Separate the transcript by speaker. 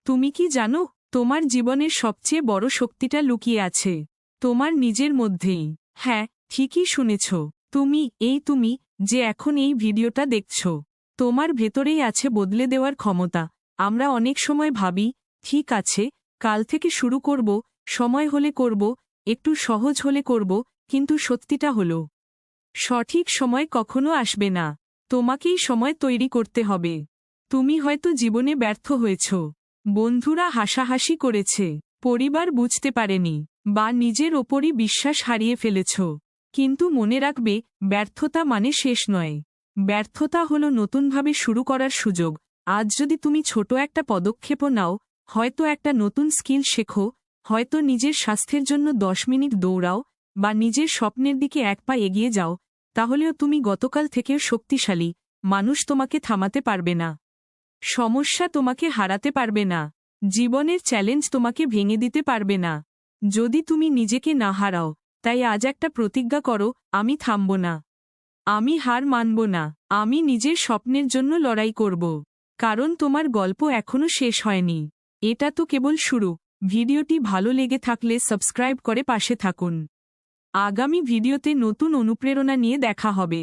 Speaker 1: তুমি কি জানো, তোমার জীবনের সবচেয়ে বড় শক্তিটা লুকিয়ে আছে তোমার নিজের মধ্যেই। হ্যাঁ, ঠিকই শুনেছ। তুমি যে এখন এই ভিডিওটা দেখছ, তোমার ভেতরেই আছে বদলে দেওয়ার ক্ষমতা। আমরা অনেক সময় ভাবি, ঠিক আছে, কাল থেকে শুরু করব, সময় হলে করব, একটু সহজ হলে করব, কিন্তু সত্যিটা হলো, সঠিক সময় কখনো আসবে না। তোমাকেই সময় তৈরি করতে হবে। তুমি হয়তো জীবনে ব্যর্থ হয়েছ, বন্ধুরা হাসাহাসি করেছে, পরিবার বুঝতে পারেনি, বা নিজের ওপরই বিশ্বাস হারিয়ে ফেলেছ। কিন্তু মনে রাখবে, ব্যর্থতা মানে শেষ নয়। ব্যর্থতা হলো নতুনভাবে শুরু করার সুযোগ। আজ যদি তুমি ছোট একটা পদক্ষেপও নাও, হয়তো একটা নতুন স্কিল শেখো, হয়তো নিজের স্বাস্থ্যের জন্য 10 মিনিট দৌড়াও, বা নিজের স্বপ্নের দিকে এক পা এগিয়ে যাও, তাহলেও তুমি গতকাল থেকেও শক্তিশালী। মানুষ তোমাকে থামাতে পারবে না, সমস্যা তোমাকে হারাতে পারবে না, জীবনের চ্যালেঞ্জ তোমাকে ভেঙে দিতে পারবে না, যদি তুমি নিজেকে না হারাও। তাই আজ একটা প্রতিজ্ঞা করো, আমি থামব না, আমি হার মানব না, আমি নিজের স্বপ্নের জন্য লড়াই করব। কারণ তোমার গল্প এখনো শেষ হয়নি, এটা তো কেবল শুরু। ভিডিওটি ভালো লেগে থাকলে সাবস্ক্রাইব করে পাশে থাকুন। আগামী ভিডিওতে নতুন অনুপ্রেরণা নিয়ে দেখা হবে।